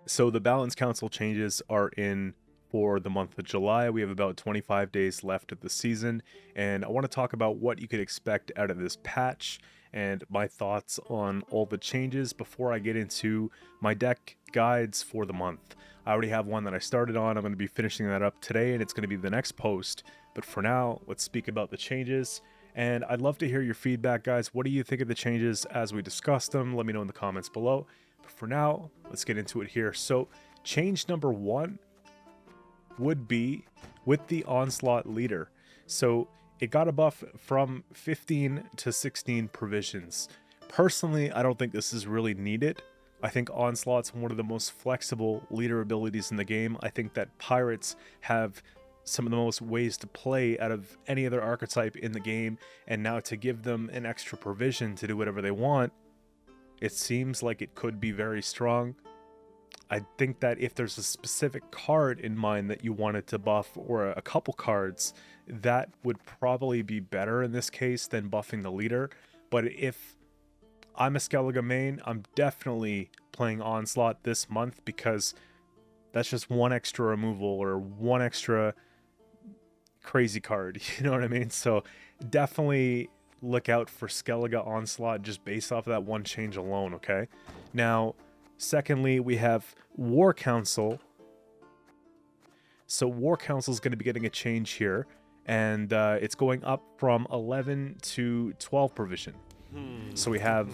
So the Balance Council changes are in for the month of July. We have about 25 days left of the season, and I want to talk about what you could expect out of this patch and my thoughts on all the changes before I get into my deck guides for the month. I already have one that I started on. I'm going to be finishing that up today, and it's going to be the next post. But for now, let's speak about the changes. And I'd love to hear your feedback, guys. What do you think of the changes as we discuss them? Let me know in the comments below. But for now, let's get into it here. So, change number 1 would be with the Onslaught leader. So, it got a buff from 15 to 16 provisions. Personally, I don't think this is really needed. I think Onslaught's one of the most flexible leader abilities in the game. I think that pirates have some of the most ways to play out of any other archetype in the game, and now to give them an extra provision to do whatever they want, it seems like it could be very strong. I think that if there's a specific card in mind that you wanted to buff, or a couple cards, that would probably be better in this case than buffing the leader. But if I'm a Skellige main, I'm definitely playing Onslaught this month, because that's just one extra removal or one extra crazy card, you know what I mean? So definitely look out for Skellige Onslaught just based off of that one change alone, okay? Now, secondly, we have War Council. So War Council is going to be getting a change here, and it's going up from 11 to 12 provision. So we have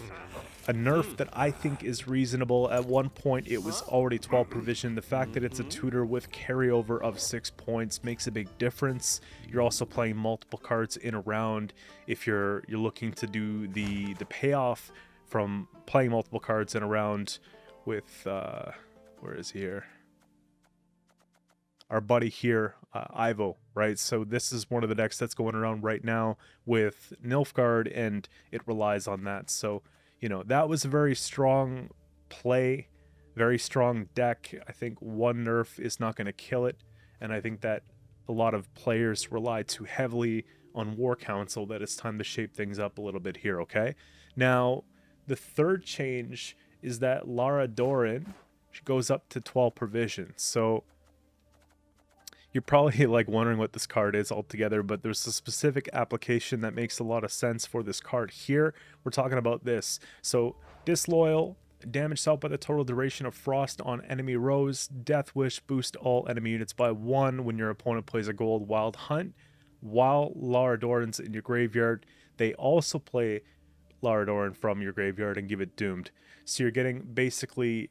a nerf that I think is reasonable. At one point, it was already 12 provision. The fact that it's a tutor with carryover of 6 points makes a big difference. You're also playing multiple cards in a round. If you're looking to do the payoff from playing multiple cards in a round with, where is he here? Our buddy here, Ivo, right? So this is one of the decks that's going around right now with Nilfgaard, and it relies on that. So, you know, that was a very strong play, very strong deck. I think one nerf is not going to kill it, and I think that a lot of players rely too heavily on War Council that it's time to shape things up a little bit here, okay? Now, the third change is that Lara Doran goes up to 12 provisions. So you're probably like wondering what this card is altogether, but there's a specific application that makes a lot of sense for this card here. We're talking about this. So Disloyal, damage dealt by the total duration of frost on enemy rows. Death Wish, boost all enemy units by 1 when your opponent plays a gold wild hunt. While Lara Doran's in your graveyard, they also play Lara Doran from your graveyard and give it doomed. So you're getting basically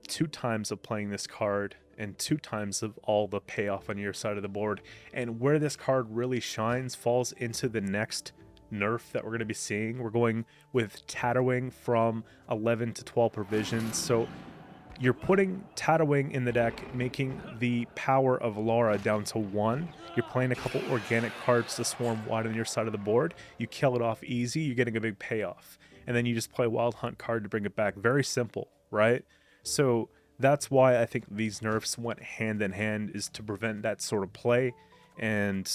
2 times of playing this card and 2 times of all the payoff on your side of the board. And where this card really shines falls into the next nerf that we're going to be seeing. We're going with Tatterwing from 11 to 12 provisions. So you're putting Tatterwing in the deck, making the power of Lara down to 1. You're playing a couple organic cards to swarm wide on your side of the board. You kill it off easy, you're getting a big payoff. And then you just play a Wild Hunt card to bring it back. Very simple, right? So that's why I think these nerfs went hand in hand, is to prevent that sort of play. And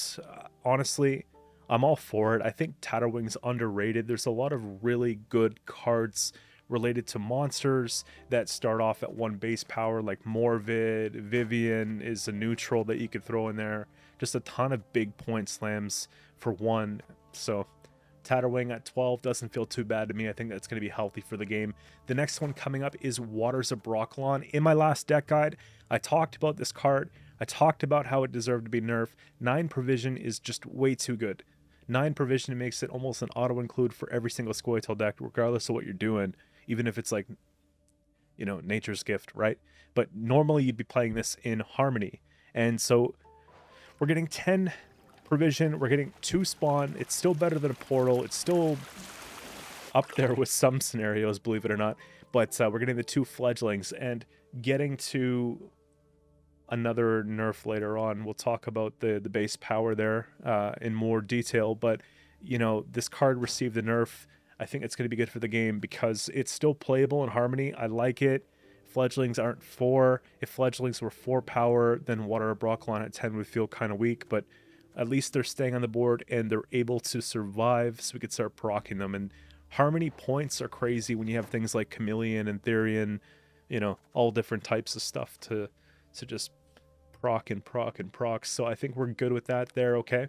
honestly, I'm all for it. I think Tatterwing's underrated. There's a lot of really good cards related to monsters that start off at 1 base power, like Morvid. Vivian is a neutral that you could throw in there. Just a ton of big point slams for 1. So Tatterwing at 12 doesn't feel too bad to me. I think that's going to be healthy for the game. The next one coming up is Waters of Brokilon. In my last deck guide, I talked about this card. I talked about how it deserved to be nerfed. 9 provision is just way too good. 9 provision makes it almost an auto-include for every single scoia'tael deck, regardless of what you're doing, even if it's like, you know, Nature's Gift, right? But normally you'd be playing this in Harmony. And so we're getting 10 provision, we're getting 2 spawn. It's still better than a portal. It's still up there with some scenarios, believe it or not. But we're getting the 2 fledglings, and getting to another nerf later on. We'll talk about the base power there in more detail. But, you know, this card received the nerf. I think it's going to be good for the game because it's still playable in Harmony. I like it. Fledglings aren't 4. If fledglings were 4 power, then Water of Brokilon at 10 would feel kind of weak, but at least they're staying on the board and they're able to survive, so we could start proccing them. And Harmony points are crazy when you have things like Chameleon and Therian, you know, all different types of stuff to just proc and proc and proc. So I think we're good with that there, okay?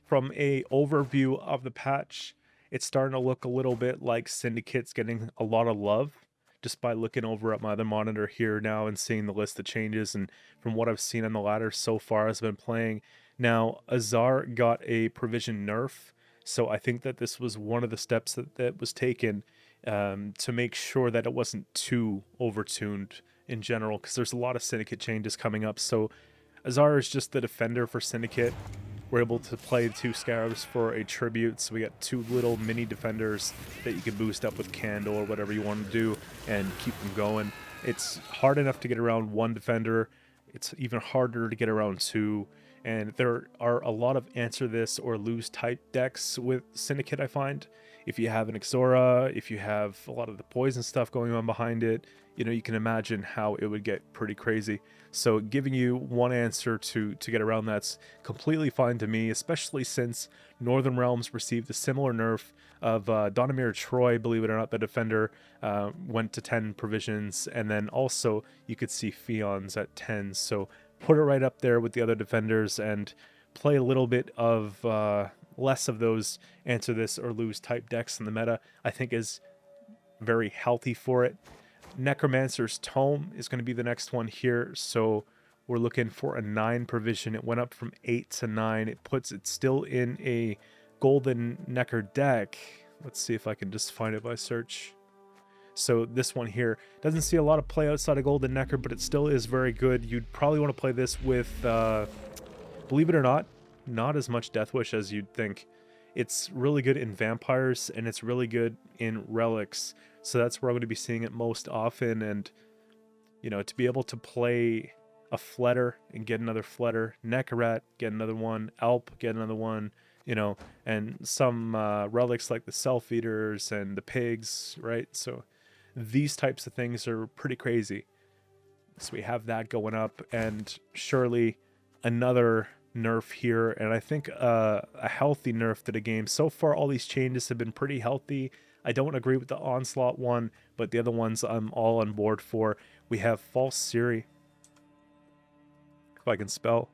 From a overview of the patch, it's starting to look a little bit like Syndicate's getting a lot of love just by looking over at my other monitor here now and seeing the list of changes. And from what I've seen on the ladder so far as I've been playing, now Azar got a provision nerf. So I think that this was one of the steps that was taken to make sure that it wasn't too overtuned in general, because there's a lot of Syndicate changes coming up. So Azar is just the defender for Syndicate. We're able to play 2 Scarabs for a tribute, so we got 2 little mini defenders that you can boost up with Candle or whatever you want to do and keep them going. It's hard enough to get around 1 defender. It's even harder to get around 2. And there are a lot of answer this or lose type decks with Syndicate, I find. If you have an Exora, if you have a lot of the poison stuff going on behind it, you know, you can imagine how it would get pretty crazy. So giving you one answer to get around that's completely fine to me, especially since Northern Realms received a similar nerf of Donimir Troy, believe it or not, the defender, went to 10 provisions, and then also you could see Fions at 10. So put it right up there with the other defenders and play a little bit of less of those answer this or lose type decks in the meta, I think is very healthy for it. Necromancer's Tome is going to be the next one here, so we're looking for a 9 provision. It went up from 8 to 9. It puts it still in a golden Necker deck. Let's see if I can just find it by search. So this one here doesn't see a lot of play outside of golden Necker, but it still is very good. You'd probably want to play this with, believe it or not as much Death Wish as you'd think. It's really good in vampires, and it's really good in relics. So that's where I'm going to be seeing it most often. And, you know, to be able to play a Fletter and get another Fletter, Neckarat, get another one, Alp, get another one, you know, and some relics like the Self-Eaters and the Pigs, right? So these types of things are pretty crazy. So we have that going up, and surely another nerf here, and I think a healthy nerf to the game. So far, all these changes have been pretty healthy. I don't agree with the Onslaught one, but the other ones I'm all on board for. We have False Ciri, if I can spell.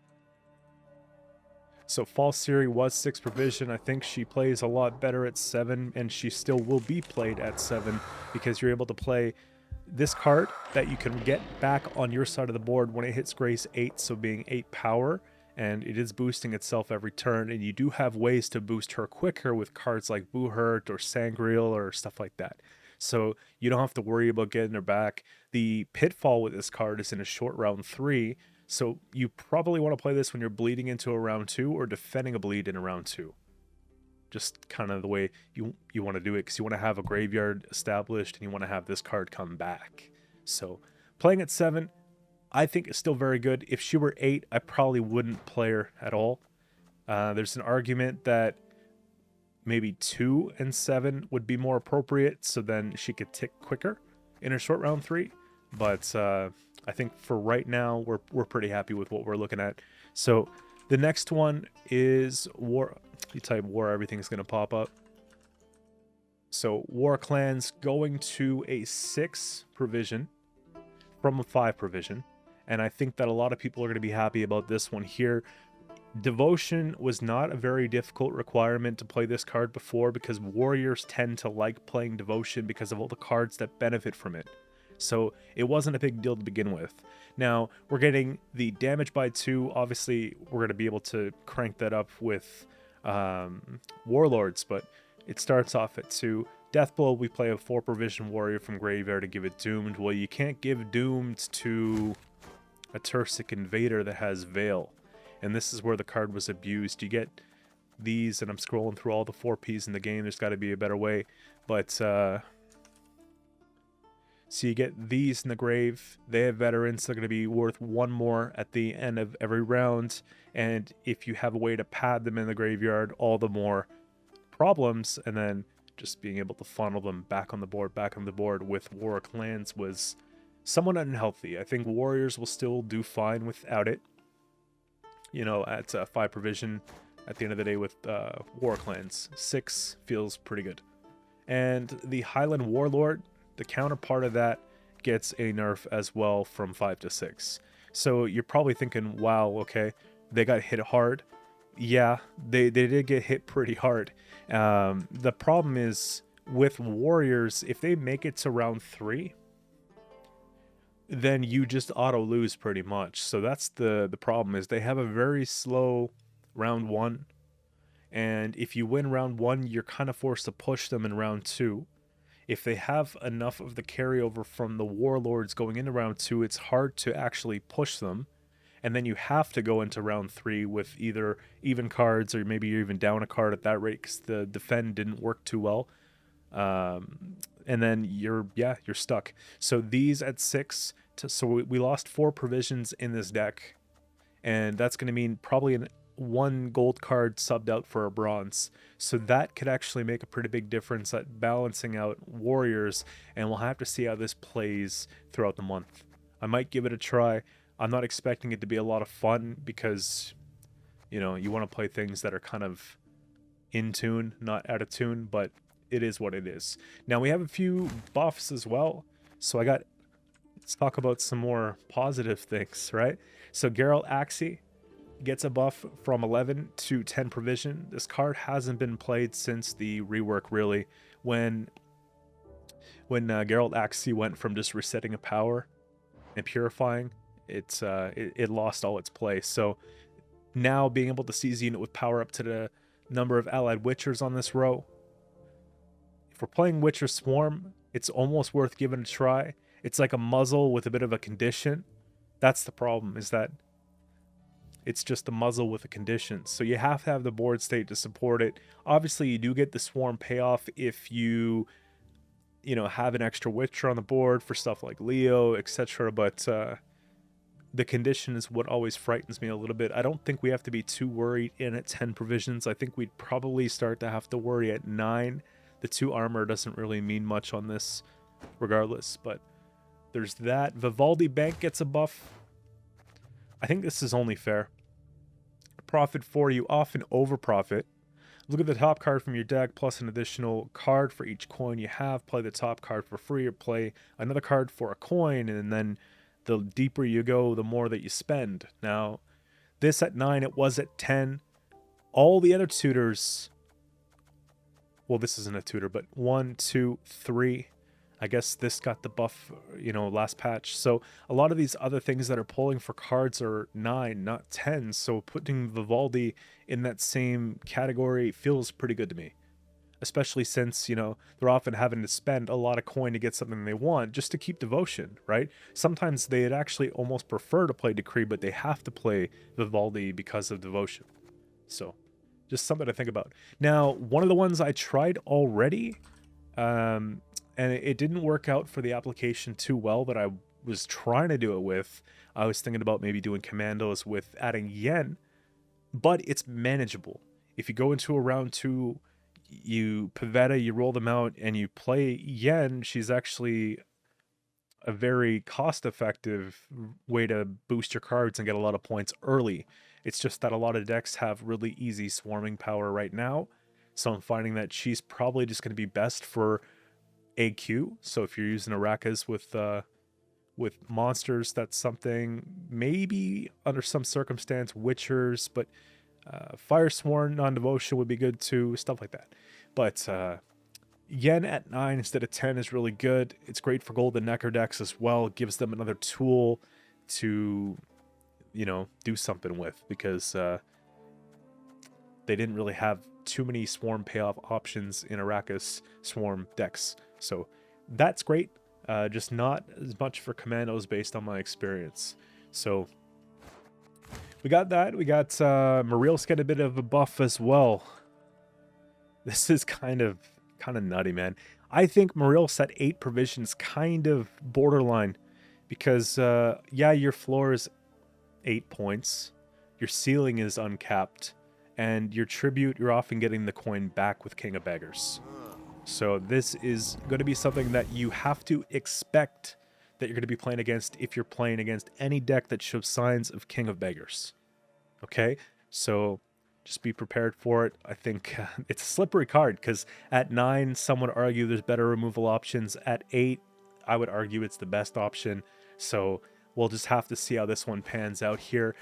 So False Ciri was 6 provision. I think she plays a lot better at 7, and she still will be played at 7 because you're able to play this card that you can get back on your side of the board when it hits Grace 8, so being 8 power, and it is boosting itself every turn, and you do have ways to boost her quicker with cards like Buhurt or Sangreal or stuff like that. So you don't have to worry about getting her back. The pitfall with this card is in a short round 3, so you probably want to play this when you're bleeding into a round 2 or defending a bleed in a round 2. Just kind of the way you want to do it, because you want to have a graveyard established and you want to have this card come back. So playing at 7, I think it's still very good. If she were 8, I probably wouldn't play her at all. There's an argument that maybe 2 and 7 would be more appropriate, so then she could tick quicker in her short round 3. But I think for right now, we're pretty happy with what we're looking at. So the next one is War. You type War, everything's going to pop up. So War Clans going to a 6 provision from a 5 provision. And I think that a lot of people are going to be happy about this one here. Devotion was not a very difficult requirement to play this card before, because warriors tend to like playing Devotion because of all the cards that benefit from it. So it wasn't a big deal to begin with. Now we're getting the damage by 2. Obviously we're going to be able to crank that up with Warlords, but it starts off at 2. Deathblow, we play a 4 provision warrior from Graveyard to give it Doomed. Well, you can't give Doomed to a Tursic Invader that has Veil, and this is where the card was abused. You get these, and I'm scrolling through all the 4Ps in the game, there's got to be a better way, but so you get these in the grave. They have veterans. They're going to be worth 1 more at the end of every round, and if you have a way to pad them in the graveyard, all the more problems. And then just being able to funnel them back on the board with War Clans was somewhat unhealthy. I think warriors will still do fine without it, you know, at 5 provision at the end of the day. With War Clans, 6 feels pretty good. And the Highland Warlord, the counterpart of that, gets a nerf as well from 5 to 6. So you're probably thinking, wow, okay, they got hit hard. Yeah, they did get hit pretty hard. The problem is with warriors, if they make it to round 3, then you just auto lose pretty much. So that's the problem, is they have a very slow round 1. And if you win round 1, you're kind of forced to push them in round 2. If they have enough of the carryover from the warlords going into round 2, it's hard to actually push them. And then you have to go into round 3 with either even cards, or maybe you're even down a card at that rate because the defend didn't work too well. And then you're stuck. So these at 6, so we lost 4 provisions in this deck. And that's going to mean probably one gold card subbed out for a bronze. So that could actually make a pretty big difference at balancing out warriors. And we'll have to see how this plays throughout the month. I might give it a try. I'm not expecting it to be a lot of fun because, you know, you want to play things that are kind of in tune, not out of tune, but it is what it is. Now we have a few buffs as well. So let's talk about some more positive things, right? So Geralt Axii gets a buff from 11 to 10 provision. This card hasn't been played since the rework, really, when Geralt Axii went from just resetting a power and purifying. It lost all its play. So now being able to seize the unit with power up to the number of allied Witchers on this row. If we're playing Witcher Swarm, it's almost worth giving a try. It's like a muzzle with a bit of a condition. That's the problem, is that it's just a muzzle with a condition. So you have to have the board state to support it. Obviously, you do get the Swarm payoff if you have an extra Witcher on the board for stuff like Leo, etc. But the condition is what always frightens me a little bit. I don't think we have to be too worried in at 10 provisions. I think we'd probably start to have to worry at 9. The 2 armor doesn't really mean much on this regardless, but there's that. Vivaldi Bank gets a buff. I think this is only fair. Profit 4, you often over profit. Look at the top card from your deck plus an additional card for each coin you have. Play the top card for free or play another card for a coin, and then the deeper you go, the more that you spend. Now, this at 9, it was at 10. All the other tutors, well, this isn't a tutor, but 1, 2, 3. I guess this got the buff, last patch. So a lot of these other things that are pulling for cards are 9, not 10. So putting Vivaldi in that same category feels pretty good to me. Especially since, they're often having to spend a lot of coin to get something they want just to keep devotion, right? Sometimes they'd actually almost prefer to play Decree, but they have to play Vivaldi because of devotion. So just something to think about. Now, one of the ones I tried already, and it didn't work out for the application too well that I was trying to do it with. I was thinking about maybe doing commandos with adding Yen, but it's manageable. If you go into a round 2, you Pavetta, you roll them out, and you play Yen, she's actually a very cost-effective way to boost your cards and get a lot of points early. It's just that a lot of decks have really easy swarming power right now, so I'm finding that she's probably just going to be best for AQ. So if you're using Arakas with monsters, that's something. Maybe under some circumstance Witchers, but Firesworn non-devotion would be good too, stuff like that. But Yen at 9 instead of 10 is really good. It's great for Golden Necker decks as well. It gives them another tool to do something with, because they didn't really have too many swarm payoff options in Arakas swarm decks. So that's great, just not as much for commandos based on my experience. So we got that. We got Mahril's got a bit of a buff as well. This is kind of nutty, man. I think Mahril set 8 provisions kind of borderline, because yeah, your floor is 8 points, your ceiling is uncapped, and your tribute, you're often getting the coin back with King of Beggars. So this is going to be something that you have to expect that you're going to be playing against if you're playing against any deck that shows signs of King of Beggars. Okay, so just be prepared for it. I think it's a slippery card, because at 9, some would argue there's better removal options. At 8, I would argue it's the best option. So we'll just have to see how this one pans out here.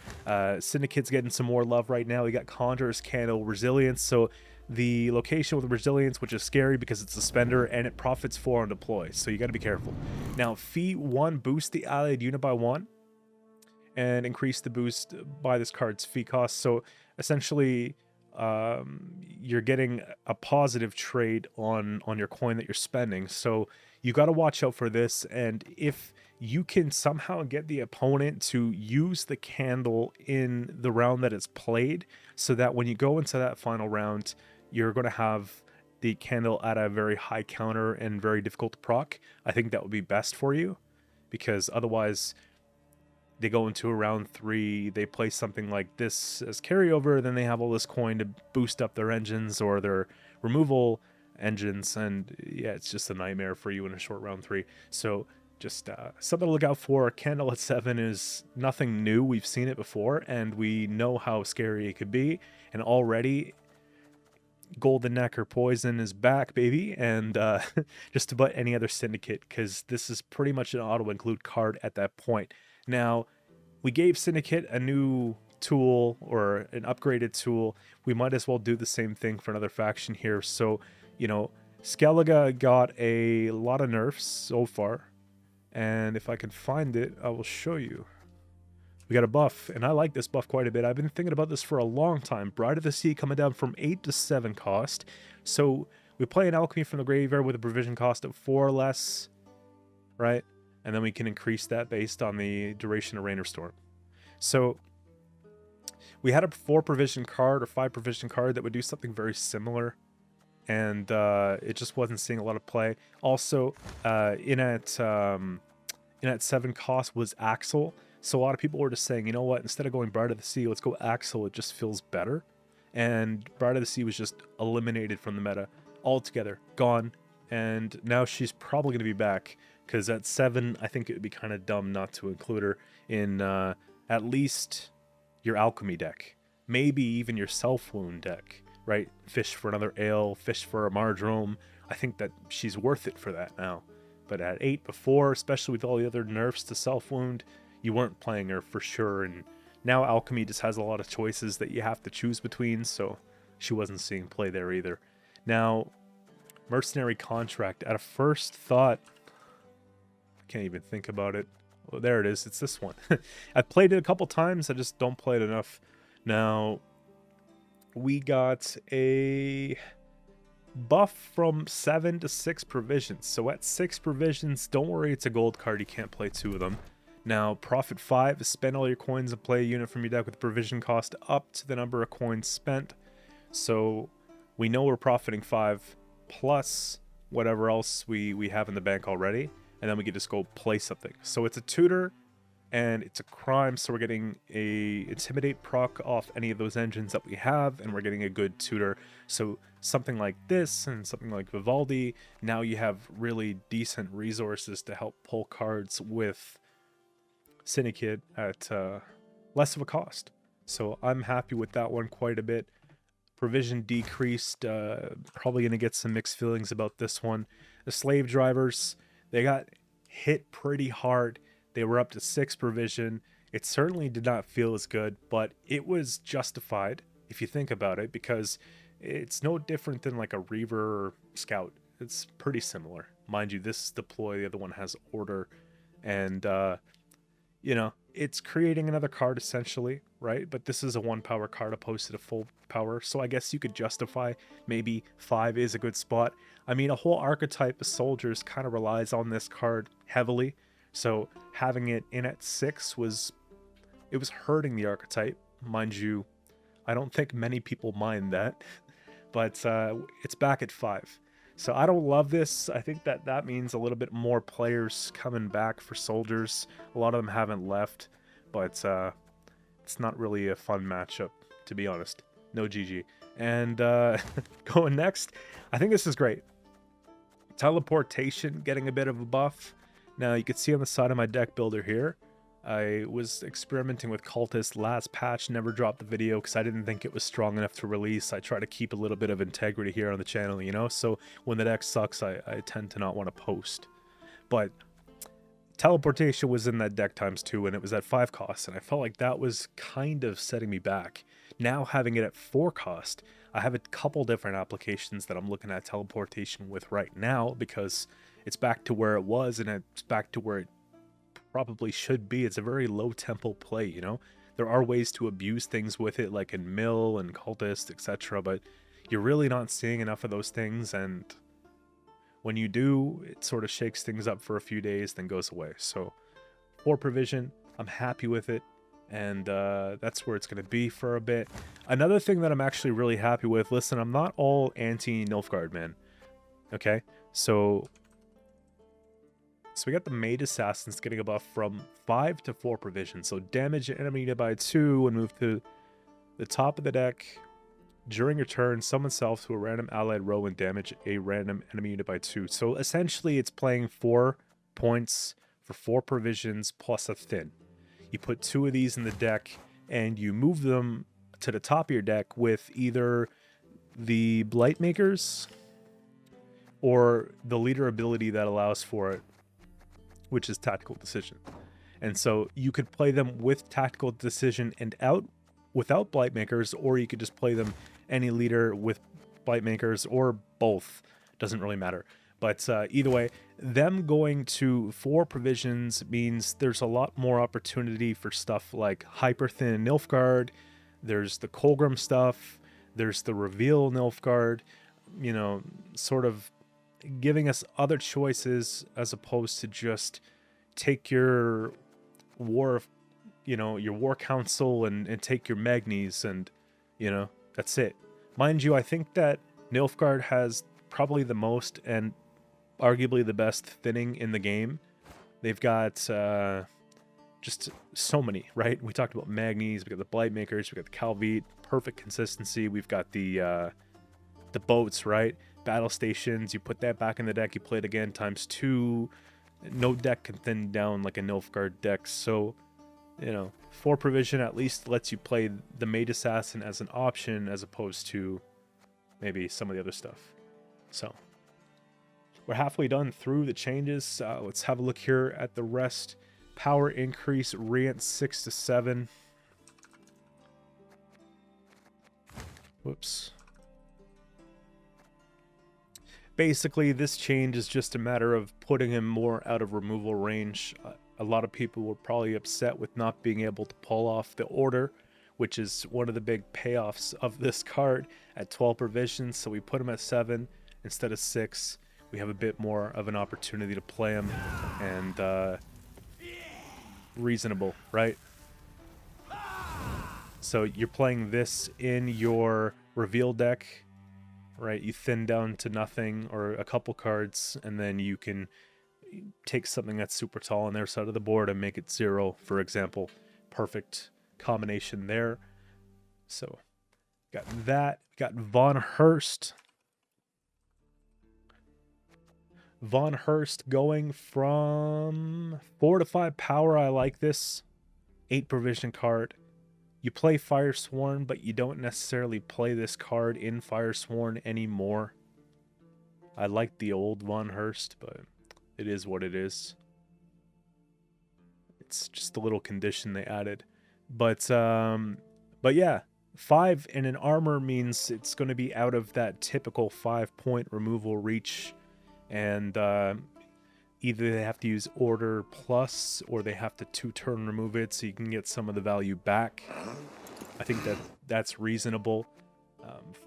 Syndicate's getting some more love right now. We got Conjurer's Candle, Resilience. So the location with Resilience, which is scary because it's a spender and it profits 4 on deploy. So you got to be careful. Now, Fee 1 boosts the allied unit by 1 and increase the boost by this card's fee cost. So essentially, you're getting a positive trade on your coin that you're spending. So you got to watch out for this. And if you can somehow get the opponent to use the candle in the round that it's played, so that when you go into that final round, you're going to have the candle at a very high counter and very difficult to proc, I think that would be best for you, because otherwise they go into a round 3, they play something like this as carryover, then they have all this coin to boost up their engines or their removal engines, and yeah, it's just a nightmare for you in a short round 3. So just something to look out for. Candle at 7 is nothing new. We've seen it before, and we know how scary it could be, and already Golden Neck or Poison is back, baby, and just about any other Syndicate, because this is pretty much an auto-include card at that point. Now, we gave Syndicate a new tool or an upgraded tool. We might as well do the same thing for another faction here. So, you know, Skellige got a lot of nerfs so far, and if I can find it, I will show you. We got a buff, and I like this buff quite a bit. I've been thinking about this for a long time. Bride of the Sea coming down from 8 to 7 cost. So we play an alchemy from the graveyard with a provision cost of 4 or less, right? And then we can increase that based on the duration of Rain or Storm. So we had a 4 provision card or 5 provision card that would do something very similar, and it just wasn't seeing a lot of play. Also, in at 7 cost was Axel. So a lot of people were just saying, you know what, instead of going Bride of the Sea, let's go Axel. It just feels better. And Bride of the Sea was just eliminated from the meta altogether, gone. And now she's probably going to be back, because at 7, I think it would be kind of dumb not to include her in at least your alchemy deck. Maybe even your self-wound deck, right? Fish for another ale, fish for a Mardrome. I think that she's worth it for that now. But at 8 before, especially with all the other nerfs to self-wound, you weren't playing her for sure, and now alchemy just has a lot of choices that you have to choose between, so she wasn't seeing play there either. Now, Mercenary Contract, at a first thought, I can't even think about it. Oh, there it is, it's this one. I've played it a couple times, I just don't play it enough. Now, we got a buff from 7 to 6 provisions. So at 6 provisions, don't worry, it's a gold card, you can't play 2 of them. Now, profit 5 is spend all your coins and play a unit from your deck with provision cost up to the number of coins spent. So we know we're profiting 5 plus whatever else we have in the bank already, and then we can just go play something. So it's a tutor and it's a crime, so we're getting a intimidate proc off any of those engines that we have, and we're getting a good tutor. So something like this and something like Vivaldi, now you have really decent resources to help pull cards with Syndicate at less of a cost. So I'm happy with that one quite a bit. Provision decreased, probably going to get some mixed feelings about this one. The slave drivers, they got hit pretty hard. They were up to 6 provision. It certainly did not feel as good, but it was justified if you think about it, because it's no different than like a Reaver or Scout. It's pretty similar. Mind you, this is deploy, the other one has order, and you know, it's creating another card essentially, right? But this is a 1 power card opposed to the full power, so I guess you could justify maybe 5 is a good spot. I mean, a whole archetype of soldiers kind of relies on this card heavily, so having it in at 6 was hurting the archetype. Mind you, I don't think many people mind that, but it's back at 5. So I don't love this. I think that means a little bit more players coming back for soldiers. A lot of them haven't left, but it's not really a fun matchup, to be honest. No GG. And going next, I think this is great. Teleportation getting a bit of a buff. Now you can see on the side of my deck builder here, I was experimenting with Cultist last patch, never dropped the video because I didn't think it was strong enough to release. I try to keep a little bit of integrity here on the channel, you know, so when the deck sucks, I tend to not want to post. But Teleportation was in that deck ×2, and it was at 5 cost, and I felt like that was kind of setting me back. Now having it at 4 cost, I have a couple different applications that I'm looking at teleportation with right now, because it's back to where it was, and it's back to where it probably should be. It's a very low tempo play, you know? There are ways to abuse things with it, like in Mill and Cultist, etc., but you're really not seeing enough of those things, and when you do, it sort of shakes things up for a few days, then goes away. So 4 provision, I'm happy with it, and that's where it's going to be for a bit. Another thing that I'm actually really happy with, listen, I'm not all anti-Nilfgaard, man. Okay? So we got the Mage Assassins getting a buff from 5 to 4 provision. So damage an enemy by 2 and move to the top of the deck. During your turn, summon self to a random allied row and damage a random enemy unit by 2. So essentially, it's playing 4 points for 4 provisions plus a thin. You put 2 of these in the deck, and you move them to the top of your deck with either the Blightmakers or the leader ability that allows for it, which is Tactical Decision. And so you could play them with Tactical Decision and out without Blightmakers, or you could just play them any leader with Blightmakers, or both. Doesn't really matter. But either way, them going to 4 provisions means there's a lot more opportunity for stuff like Hyper Thin Nilfgaard. There's the Colgrim stuff. There's the Reveal Nilfgaard. You know, sort of giving us other choices as opposed to just take your war, you know, your War Council and take your Magnes and, you know, that's it. Mind you, I think that Nilfgaard has probably the most and arguably the best thinning in the game. They've got just so many, right? We talked about Magnes, we got the Blightmakers, we got the Calveit, perfect consistency. We've got the boats, right? Battle stations, you put that back in the deck, you play it again ×2. No deck can thin down like a Nilfgaard deck, so you know, 4 provision at least lets you play the Mage Assassin as an option as opposed to maybe some of the other stuff. So we're halfway done through the changes. Let's have a look here at the rest. Power increase, Rient 6 to 7. Whoops. Basically, this change is just a matter of putting him more out of removal range. A lot of people were probably upset with not being able to pull off the order, which is one of the big payoffs of this card at 12 provisions. So we put him at 7 instead of 6. We have a bit more of an opportunity to play him, and reasonable, right? So you're playing this in your reveal deck, right? You thin down to nothing or a couple cards, and then you can take something that's super tall on their side of the board and make it 0, for example. Perfect combination there. So got that. Got Von Herst. Von Herst going from 4 to 5 power. I like this. 8 provision card. You play Firesworn, but you don't necessarily play this card in Firesworn anymore. I like the old Von Herst, but it is what it is. It's just a little condition they added. But yeah, 5 in an armor means it's going to be out of that typical 5-point removal reach. And either they have to use Order Plus, or they have to 2-turn remove it so you can get some of the value back. I think that's reasonable.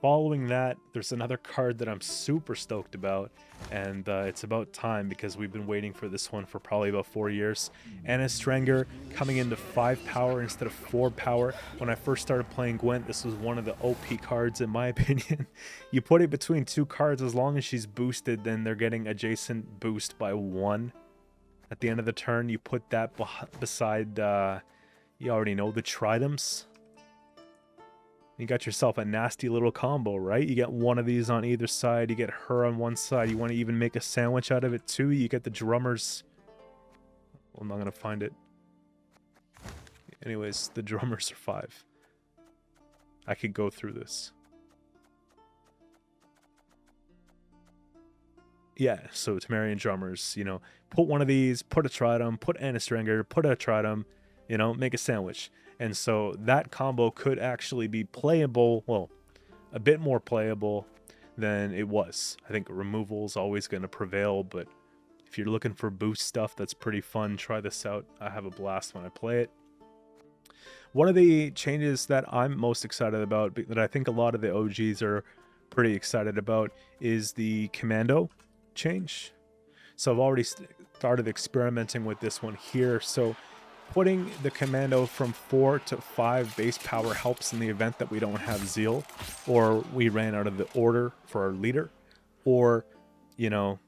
Following that, there's another card that I'm super stoked about, and it's about time because we've been waiting for this one for probably about 4 years. Herst and Stranger coming into 5 power instead of 4 power. When I first started playing Gwent, this was one of the OP cards in my opinion. You put it between 2 cards, as long as she's boosted, then they're getting adjacent boost by 1. At the end of the turn, you put that beside, you already know, the Tridents. You got yourself a nasty little combo, right? You get one of these on either side. You get her on one side. You want to even make a sandwich out of it too. You get the drummers. Well, I'm not going to find it. Anyways, the drummers are 5. I could go through this. Yeah, so Temerian drummers, you know, put one of these, put a Tridum, put Anastranger, put a Tridum, you know, make a sandwich. And so that combo could actually be playable, well, a bit more playable than it was. I think removal is always going to prevail, but if you're looking for boost stuff that's pretty fun, try this out. I have a blast when I play it. One of the changes that I'm most excited about, that I think a lot of the OGs are pretty excited about, is the Commando change. So I've already started experimenting with this one here. So putting the Commando from 4 to 5 base power helps in the event that we don't have Zeal, or we ran out of the order for our leader, or, you know,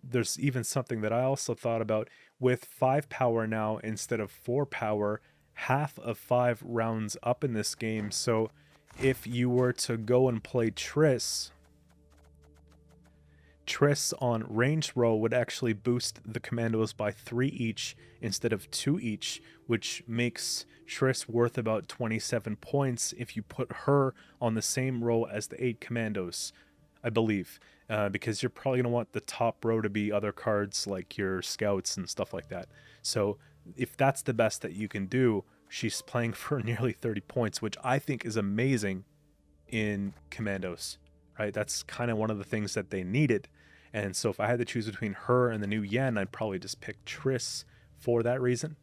there's even something that I also thought about with 5 power now instead of 4 power. Half of 5 rounds up in this game. So if you were to go and play Triss on ranged row would actually boost the commandos by 3 each instead of 2 each, which makes Triss worth about 27 points if you put her on the same row as the 8 commandos, I believe, because you're probably going to want the top row to be other cards like your scouts and stuff like that. So if that's the best that you can do, she's playing for nearly 30 points, which I think is amazing in commandos, right? That's kind of one of the things that they needed. And so if I had to choose between her and the new Yen, I'd probably just pick Triss for that reason.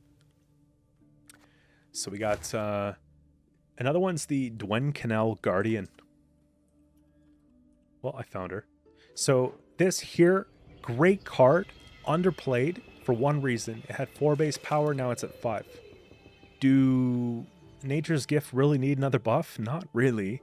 So we got another one's the Dwyncanel Guardian. Well, I found her. So this here, great card, underplayed for one reason. It had 4 base power, now it's at 5. Do Nature's Gift really need another buff? Not really.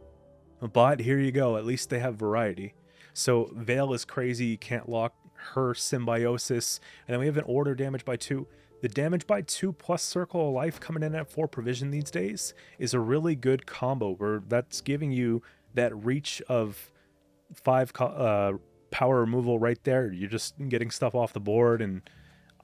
But here you go, at least they have variety. So Veil is crazy, you can't lock her Symbiosis. And then we have an order damage by 2. The damage by 2 plus Circle of Life coming in at 4 provision these days is a really good combo where that's giving you that reach of 5 power removal right there. You're just getting stuff off the board, and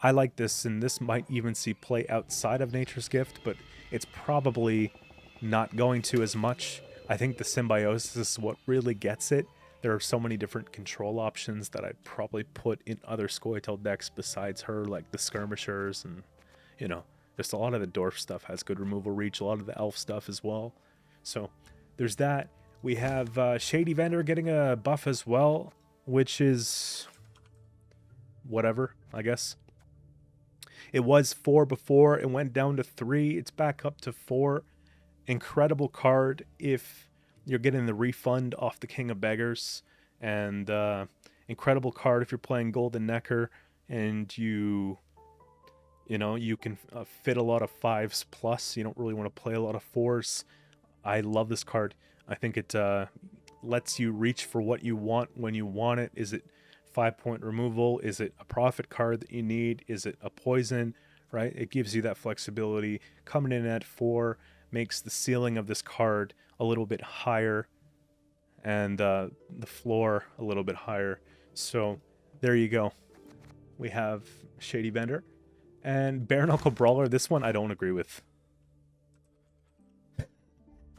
I like this, and this might even see play outside of Nature's Gift, but it's probably not going to as much. I think the Symbiosis is what really gets it. There are so many different control options that I'd probably put in other scoia'tael decks besides her, like the Skirmishers, and, you know, just a lot of the Dwarf stuff has good removal reach, a lot of the Elf stuff as well. So there's that. We have Shady Vendor getting a buff as well, which is whatever, I guess. It was 4 before, it went down to 3, it's back up to 4. Incredible card if you're getting the refund off the King of Beggars, and incredible card if you're playing Golden Necker and you know, you can fit a lot of 5s plus. You don't really want to play a lot of 4s. I love this card. I think it lets you reach for what you want when you want it. Is it 5-point removal? Is it a profit card that you need? Is it a poison, right? It gives you that flexibility. Coming in at 4 makes the ceiling of this card a little bit higher, and the floor a little bit higher. So there you go. We have Shady Vendor. And Bare Knuckle Brawler, this one I don't agree with.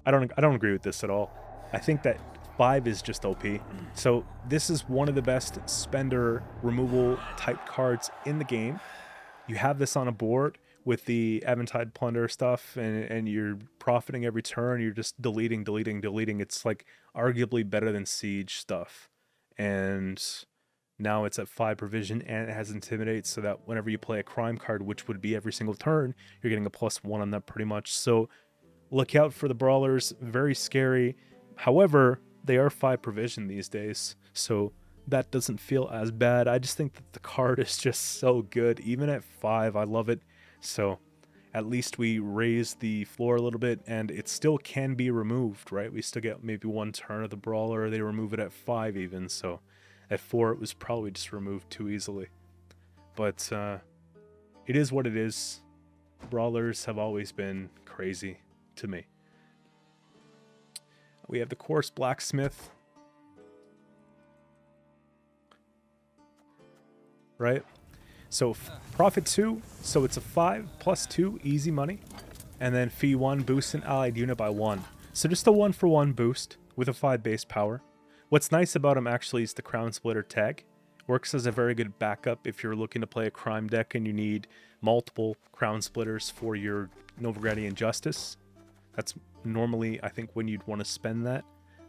I don't agree with this at all. I think that 5 is just OP. So this is one of the best spender removal type cards in the game. You have this on a board with the Eventide Plunder stuff, and you're profiting every turn. You're just deleting. It's like arguably better than Siege stuff. And now it's at 5 provision, and it has Intimidate, so that whenever you play a crime card, which would be every single turn, you're getting a +1 on that pretty much. So look out for the Brawlers. Very scary. However, they are 5 provision these days, so that doesn't feel as bad. I just think that the card is just so good. Even at 5, I love it. So at least we raise the floor a little bit, and it still can be removed, right? We still get maybe 1 turn of the Brawler. They remove it at 5 even, so at 4 it was probably just removed too easily. But it is what it is. Brawlers have always been crazy to me. We have the Course Blacksmith, right? So profit 2, so it's a 5 plus 2, easy money. And then fee 1, boost an allied unit by 1. So just a 1-for-1 boost with a 5 base power. What's nice about him actually is the Crown Splitter tag, Works as a very good backup if you're looking to play a crime deck and you need multiple crown splitters for your Novigradian Justice. That's normally, I think, when you'd want to spend that.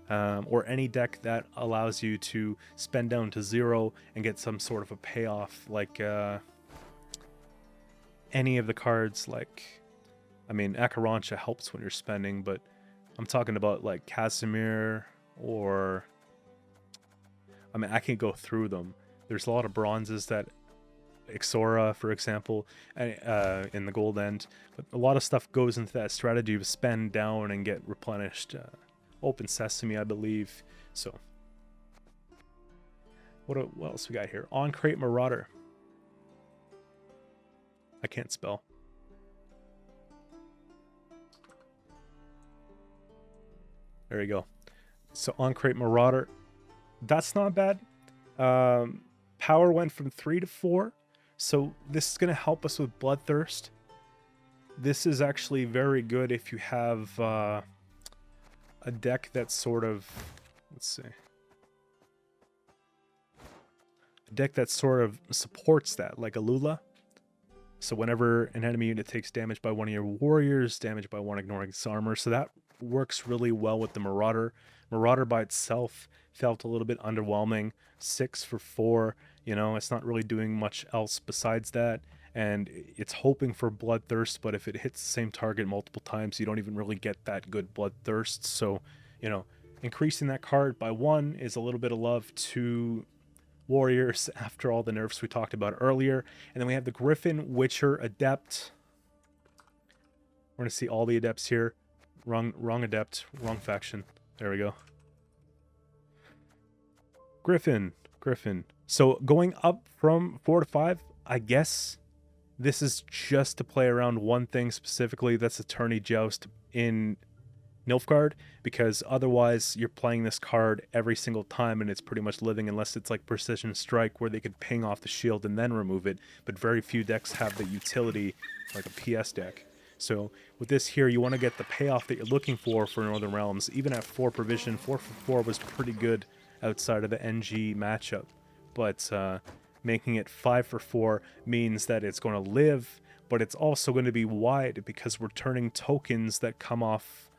Or any deck that allows you to spend down to 0 and get some sort of a payoff, like any of the cards, like, I mean, Akarancha helps when you're spending, but I'm talking about like Casimir, or, I mean, I can go through them. There's a lot of bronzes that, Ixora, for example, in the gold end, but a lot of stuff goes into that strategy of spend down and get replenished. Open Sesame, I believe. So, what else we got here? On-Crate Marauder. I can't spell. There you go. So, On-Crate Marauder. That's not bad. Power went from 3 to 4. So, this is going to help us with Bloodthirst. This is actually very good if you have a deck that sort of, let's see, a deck that sort of supports that, like a Lula. So whenever an enemy unit takes damage by one of your warriors, damage by one ignoring its armor, so that works really well with the Marauder. Marauder by itself felt a little bit underwhelming. 6 for 4, you know, it's not really doing much else besides that. And it's hoping for Bloodthirst, but if it hits the same target multiple times, you don't even really get that good Bloodthirst. So, you know, increasing that card by 1 is a little bit of love to warriors after all the nerfs we talked about earlier. And then we have the Griffin, Witcher, Adept. We're going to see all the Adepts here. Wrong Adept, wrong faction. There we go. Griffin. So going up from 4 to 5, I guess this is just to play around one thing specifically, that's Attorney Joust in Nilfgaard, because otherwise you're playing this card every single time and it's pretty much living, unless it's like Precision Strike where they could ping off the shield and then remove it, but very few decks have the utility like a PS deck. So with this here, you want to get the payoff that you're looking for Northern Realms. Even at 4 provision, 4 for 4 was pretty good outside of the NG matchup, but making it 5 for 4 means that it's going to live, but it's also going to be wide because we're turning tokens that come off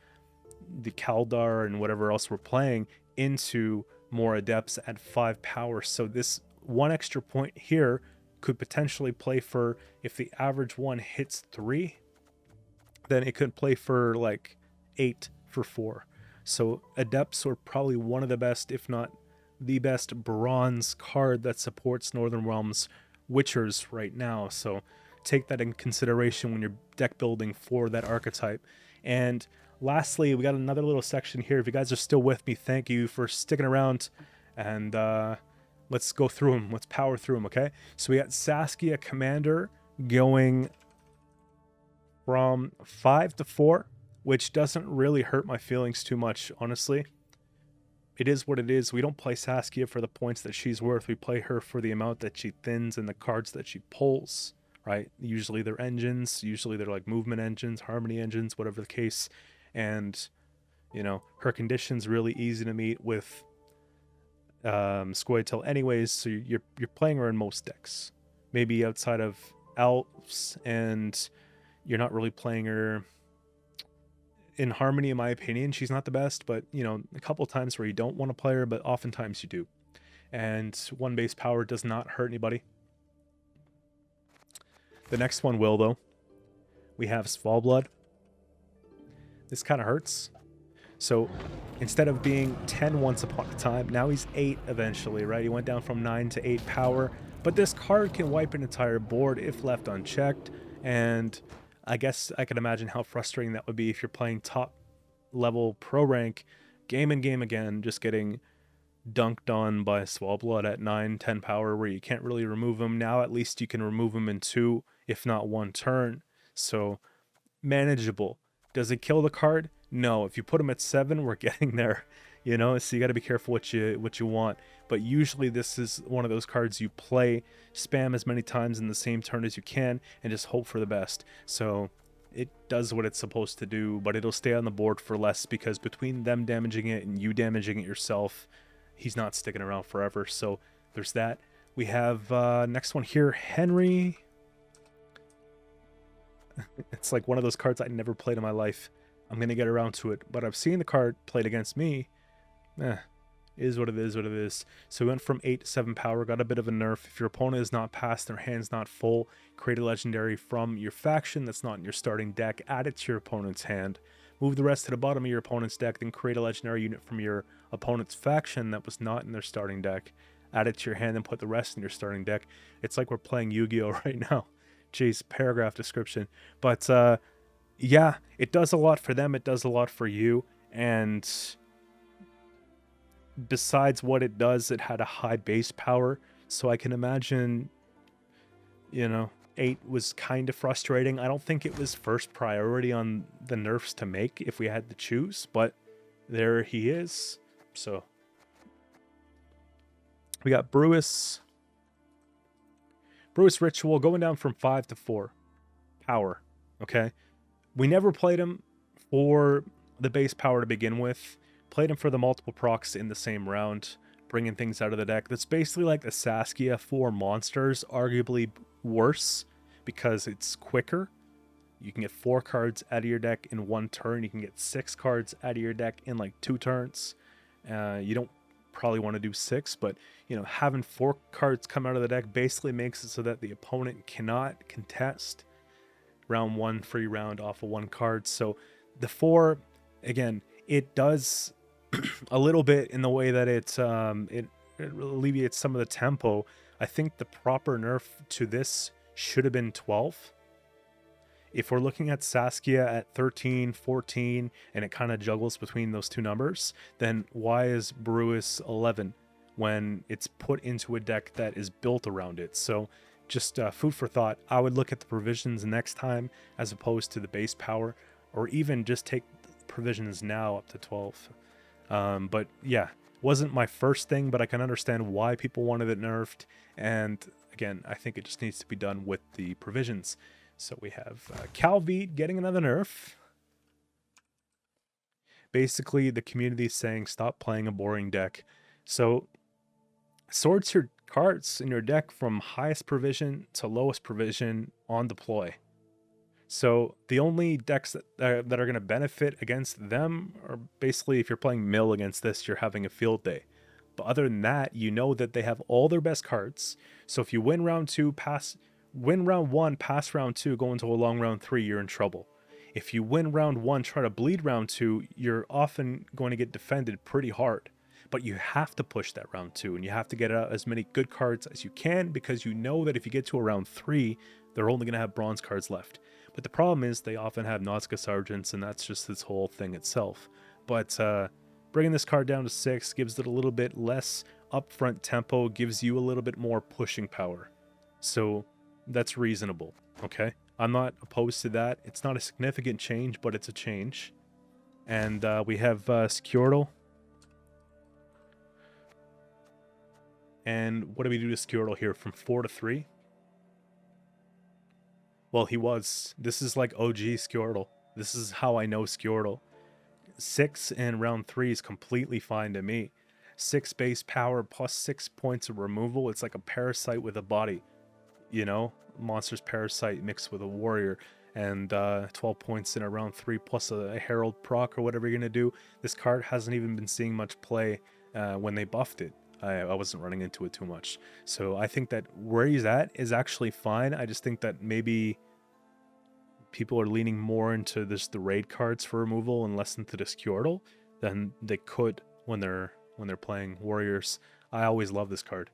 the Kaldar and whatever else we're playing into more Adepts at 5 power. So this 1 extra point here could potentially play for, if the average one hits 3, then it could play for like 8 for 4. So Adepts are probably one of the best, if not the best, bronze card that supports Northern Realms Witchers right now. So take that in consideration when you're deck building for that archetype. And lastly, we got another little section here. If you guys are still with me, thank you for sticking around. And let's go through them. Let's power through them, okay? So we got Saskia Commander going from 5 to 4, which doesn't really hurt my feelings too much, honestly. It is what it is. We don't play Saskia for the points that she's worth. We play her for the amount that she thins and the cards that she pulls, right? Usually they're engines. Usually they're like movement engines, harmony engines, whatever the case. And, you know, her condition's really easy to meet with scoia'tael anyways, so you're playing her in most decks. Maybe outside of Elves, and you're not really playing her in Harmony, in my opinion. She's not the best, but, you know, a couple times where you don't want to play her, but oftentimes you do. And 1 base power does not hurt anybody. The next one will, though. We have Svalblood. This kind of hurts. So instead of being 10 once upon a time, now he's 8 eventually, right? He went down from 9 to 8 power. But this card can wipe an entire board if left unchecked, and I guess I can imagine how frustrating that would be if you're playing top level pro rank game and game again, just getting dunked on by Svalblood at 9, 10 power where you can't really remove him. Now at least you can remove him in 2, if not 1 turn. So manageable. Does it kill the card? No. If you put him at 7, we're getting there. You know, so you got to be careful what you want. But usually this is one of those cards you play, spam as many times in the same turn as you can, and just hope for the best. So it does what it's supposed to do, but it'll stay on the board for less, because between them damaging it and you damaging it yourself, he's not sticking around forever. So there's that. We have next one here, Henry. It's like one of those cards I never played in my life. I'm going to get around to it, but I've seen the card played against me. Is what it is, what it is. So we went from 8 to 7 power, got a bit of a nerf. If your opponent is not passed, their hand's not full, create a legendary from your faction that's not in your starting deck, add it to your opponent's hand. Move the rest to the bottom of your opponent's deck, then create a legendary unit from your opponent's faction that was not in their starting deck. Add it to your hand and put the rest in your starting deck. It's like we're playing Yu-Gi-Oh! Right now. Jeez, paragraph description. But yeah, it does a lot for them. It does a lot for you. And besides what it does, it had a high base power. So I can imagine, you know, 8 was kind of frustrating. I don't think it was first priority on the nerfs to make if we had to choose, but there he is. So we got Bruis. Bruis Ritual going down from 5 to 4 power. Okay. We never played him for the base power to begin with. Played him for the multiple procs in the same round, bringing things out of the deck. That's basically like the Saskia for monsters, arguably worse because it's quicker. You can get 4 cards out of your deck in 1 turn. You can get 6 cards out of your deck in like 2 turns. You don't probably want to do 6, but you know, having 4 cards come out of the deck basically makes it so that the opponent cannot contest round 1 free round off of 1 card. So the 4, again, it does a little bit in the way that it alleviates some of the tempo. I think the proper nerf to this should have been 12. If we're looking at Saskia at 13, 14, and it kind of juggles between those 2 numbers, then why is Bruis 11 when it's put into a deck that is built around it? So just food for thought. I would look at the provisions next time as opposed to the base power, or even just take provisions now up to 12. But yeah, wasn't my first thing, but I can understand why people wanted it nerfed. And again, I think it just needs to be done with the provisions. So we have Calveit getting another nerf. Basically, the community is saying stop playing a boring deck. So sorts your cards in your deck from highest provision to lowest provision on deploy. So the only decks that are going to benefit against them are basically if you're playing mill against this, you're having a field day. But other than that, you know that they have all their best cards. So if you win round 2, win round 1, pass round 2, go into a long round 3, you're in trouble. If you win round 1, try to bleed round 2, you're often going to get defended pretty hard. But you have to push that round 2, and you have to get out as many good cards as you can, because you know that if you get to a round 3, they're only going to have bronze cards left. But the problem is they often have Nausicaa Sergeants, and that's just this whole thing itself. But bringing this card down to 6 gives it a little bit less upfront tempo, gives you a little bit more pushing power. So that's reasonable, okay? I'm not opposed to that. It's not a significant change, but it's a change. And we have Skjordal. And what do we do to Skjordal here? From 4 to 3? Well, he was. This is like OG Skjordal. This is how I know Skjordal. 6 in round 3 is completely fine to me. 6 base power plus 6 points of removal. It's like a parasite with a body. You know? Monster's parasite mixed with a warrior. And 12 points in a round 3 plus a herald proc or whatever you're going to do. This card hasn't even been seeing much play when they buffed it. I wasn't running into it too much. So I think that where he's at is actually fine. I just think that maybe people are leaning more into the raid cards for removal and less into the Skjordal than they could when they're playing warriors. I always love this card.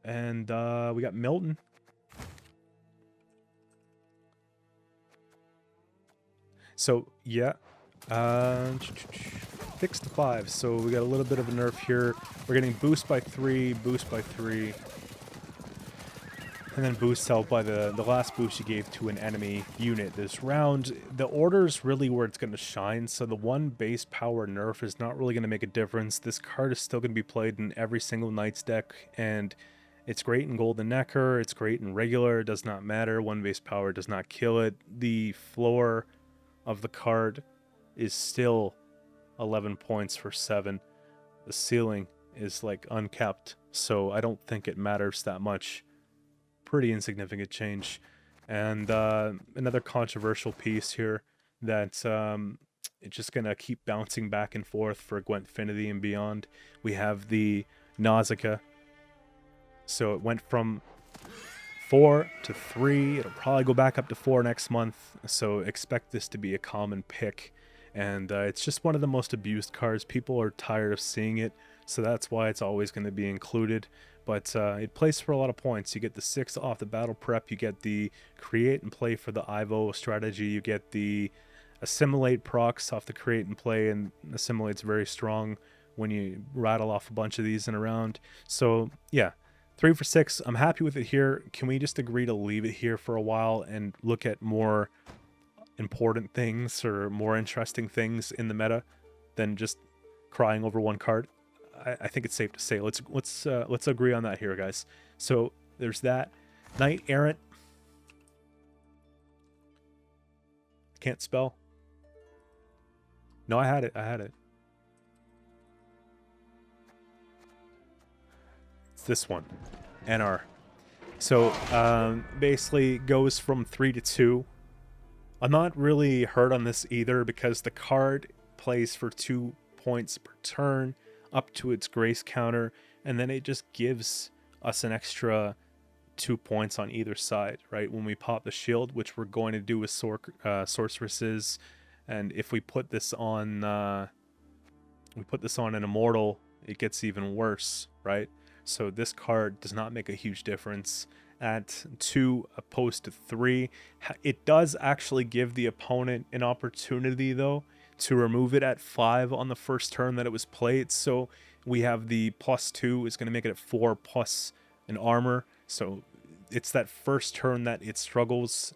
And we got Milton. So yeah, 6 to 5. So we got a little bit of a nerf here. We're getting boost by 3, boost by 3, and then boost out by the last boost you gave to an enemy unit this round. The order is really where it's going to shine. So the 1 base power nerf is not really going to make a difference. This card is still going to be played in every single Knight's deck, and it's great in Golden Necker. It's great in regular. It does not matter. 1 base power does not kill it. The floor of the card is still 11 points for 7. The ceiling is like uncapped so I don't think it matters that much. Pretty insignificant change. And another controversial piece here that it's just going to keep bouncing back and forth for Gwentfinity and beyond. We have the Nausicaa. So it went from 4 to 3. It'll probably go back up to 4 next month. So expect this to be a common pick. And it's just one of the most abused cards. People are tired of seeing it. So that's why it's always going to be included. But it plays for a lot of points. You get the 6 off the battle prep. You get the create and play for the Ivo strategy. You get the assimilate procs off the create and play. And assimilate's very strong when you rattle off a bunch of these in a round. So yeah, 3 for 6. I'm happy with it here. Can we just agree to leave it here for a while and look at more important things or more interesting things in the meta than just crying over one card? I think it's safe to say. Let's agree on that here, guys. So there's that. Knight Errant. Can't spell. No, I had it. It's this one. NR. So basically goes from 3 to 2. I'm not really hurt on this either because the card plays for 2 points per turn up to its grace counter, and then it just gives us an extra 2 points on either side, right? When we pop the shield, which we're going to do with sorceresses, and if we put this on an immortal, it gets even worse, right? So this card does not make a huge difference at 2 opposed to 3. It does actually give the opponent an opportunity, though, to remove it at 5 on the first turn that it was played. So we have the +2 is going to make it at 4 plus an armor. So it's that first turn that it struggles.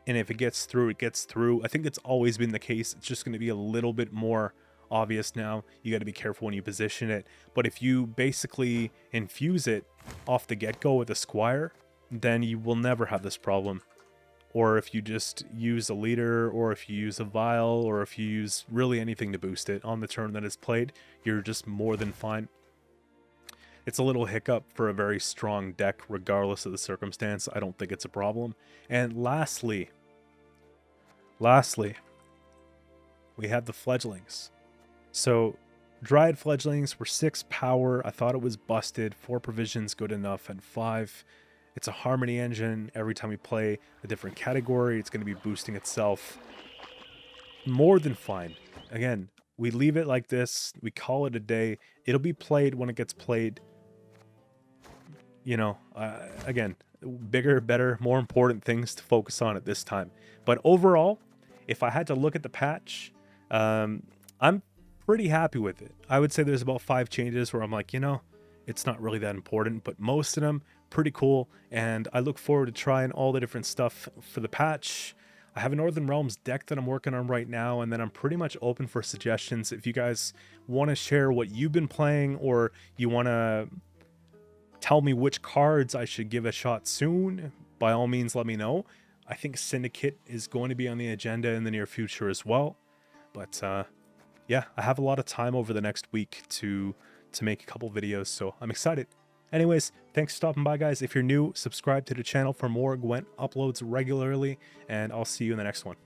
And if it gets through, it gets through. I think it's always been the case. It's just going to be a little bit more obvious now. You got to be careful when you position it. But if you basically infuse it off the get-go with a Squire, then you will never have this problem. Or if you just use a leader, or if you use a vial, or if you use really anything to boost it on the turn that it's played, you're just more than fine. It's a little hiccup for a very strong deck, regardless of the circumstance. I don't think it's a problem. And lastly, we have the fledglings. So Dryad fledglings were 6 power. I thought it was busted. 4 provisions, good enough. And 5. It's a harmony engine. Every time we play a different category, it's going to be boosting itself. More than fine. Again, we leave it like this. We call it a day. It'll be played when it gets played. You know, again, bigger, better, more important things to focus on at this time. But overall, if I had to look at the patch, I'm pretty happy with it. I would say there's about 5 changes where I'm like, you know, it's not really that important, but most of them pretty cool, and I look forward to trying all the different stuff for the patch. I have a Northern Realms deck that I'm working on right now, and then I'm pretty much open for suggestions. If you guys want to share what you've been playing, or you want to tell me which cards I should give a shot soon, by all means let me know. I think Syndicate is going to be on the agenda in the near future as well. But yeah, I have a lot of time over the next week to make a couple videos, so I'm excited. Anyways, thanks for stopping by, guys. If you're new, subscribe to the channel for more Gwent uploads regularly, and I'll see you in the next one.